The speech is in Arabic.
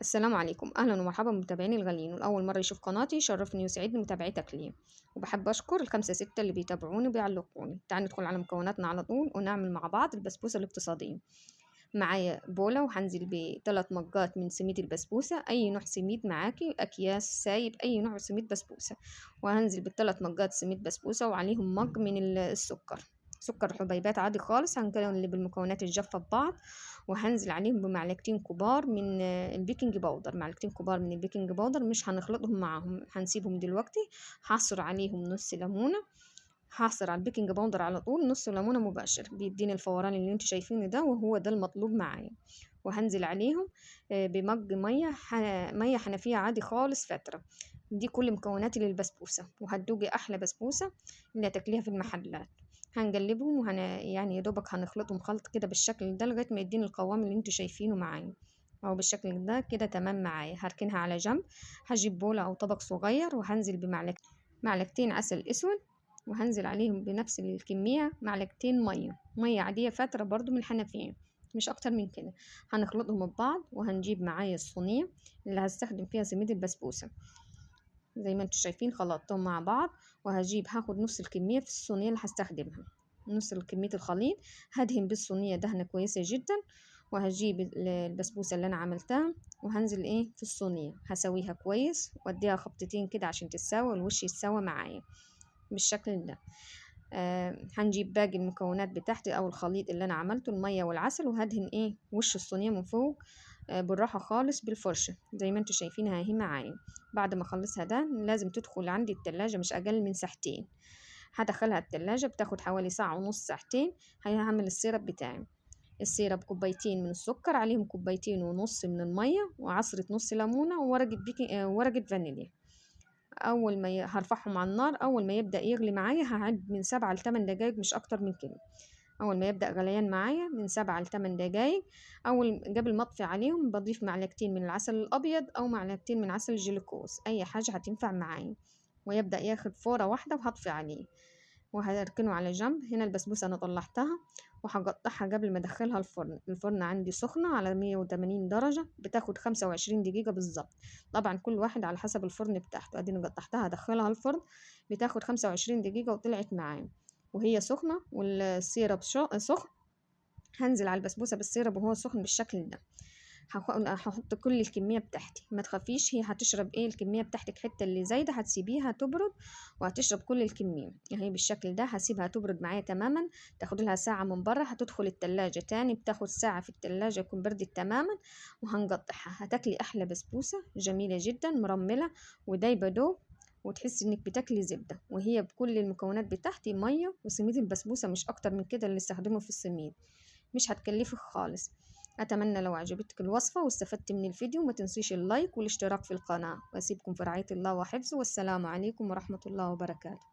السلام عليكم، أهلا ومرحبا بمتابعيني الغاليين، والأول مرة يشوف قناتي يشرفني ويسعدني متابعتك لي. وبحب أشكر الخمسة ستة اللي بيتابعوني وبيعلقوني. تعالوا ندخل على مكوناتنا على طول ونعمل مع بعض البسبوسة الاقتصادية. معايا بولة وهنزل بثلاث مجات من سميد البسبوسة، أي نوع سميد معاكي، أكياس سايب أي نوع سميد بسبوسة. وهنزل بالثلاث مجات سميد بسبوسة وعليهم مج من السكر، سكر حبيبات عادي خالص. هنقلب المكونات الجافة ببعض، وهنزل عليهم بمعلقتين كبار من البيكنج باودر، معلقتين كبار من البيكنج باودر. مش هنخلطهم معاهم، هنسيبهم دلوقتي. هعصر عليهم نص ليمونة، هعصر على البيكنج باودر على طول نص ليمونة مباشر، بيديني الفوران اللي انتوا شايفينه ده، وهو ده المطلوب معايا. وهنزل عليهم بمج مية حنفية عادي خالص فترة. دي كل مكوناتي للبسبوسة، وهتدوقي أحلى بسبوسة اللي هتاكليها في المحلات. هنقلبهم يعني يا دوبك هنخلطهم خلط كده بالشكل ده لغاية ما يديني القوام اللي انتوا شايفينه معايا، أو بالشكل ده كده تمام معايا. هركنها على جنب. هجيب بولة أو طبق صغير، وهنزل معلقتين عسل أسود، وهنزل عليهم بنفس الكمية معلقتين مية عادية فترة برضو من الحنفية، مش أكتر من كده. هنخلطهم ببعض، وهنجيب معايا الصينية اللي هستخدم فيها سميد البسبوسة. زي ما انتوا شايفين خلطتهم مع بعض، هاخد نص الكمية في الصينية اللي هستخدمها، نص كمية الخليط. هدهن بالصينية دهنة كويسة جدا، وهجيب البسبوسة اللي أنا عملتها، وهنزل في الصينية هسويها كويس، واديها خبطتين كده عشان تتساوى والوش يتساوى معايا بالشكل ده. هنجيب باقي المكونات بتاعتي او الخليط اللي انا عملته، المية والعسل، وهدهن وش الصينية من فوق بالراحة خالص بالفرشة زي ما انتوا شايفينها اهي معايا. بعد ما اخلصها ده لازم تدخل عندي التلاجة مش اقل من ساعتين. هدخلها التلاجة بتاخد حوالي ساعة ونص ساعتين. هعمل السيرب بتاعي. السيرب كوبايتين من السكر، عليهم كوبايتين ونص من المية، وعصرة نص ليمونة، وورقة ورقة فانيليا. هرفعهم على النار. اول ما يبدا يغلي معايا هعد من 7 ل8 دقايق، مش اكتر من كده. اول ما يبدا غليان معايا من 7 ل8 دقايق، قبل ما اطفي عليهم بضيف معلقتين من العسل الابيض او معلقتين من عسل الجلوكوز، اي حاجه هتنفع معايا. ويبدا ياخد فوره واحده وهطفي عليه، وهركنه على جنب. هنا البسبوسة أنا طلعتها، وهقطعها قبل ما أدخلها الفرن عندي سخنة على 180 درجة، بتاخد 25 دقيقة بالظبط. طبعا كل واحد على حسب الفرن بتاعته. أديني قطعتها هدخلها الفرن، بتاخد 25 دقيقة وطلعت معايا وهي سخنة، والسيرب سخن. هنزل على البسبوسة بالسيرب وهو سخن بالشكل ده. هحط كل الكمية بتاعتي، ما تخافيش، هي هتشرب الكمية بتاعتك، حتة اللي زايدة هتسيبيها تبرد وهتشرب كل الكمية. يعني بالشكل ده هسيبها تبرد معايا تماما. تاخد لها ساعة من بره، هتدخل التلاجة تاني بتاخد ساعة في التلاجة يكون بردت تماما، وهنقطعها. هتاكلي أحلى بسبوسة جميلة جدا مرملة ودايبة دوب، وتحسي انك بتاكلي زبدة، وهي بكل المكونات بتاعتي مية وسميد البسبوسة، مش اكتر من كده اللي استخدمه في السميد. مش هتكلفك خالص. أتمنى لو عجبتك الوصفة واستفدت من الفيديو ما تنسيش اللايك والاشتراك في القناة، وأسيبكم في رعاية الله وحفظه، والسلام عليكم ورحمة الله وبركاته.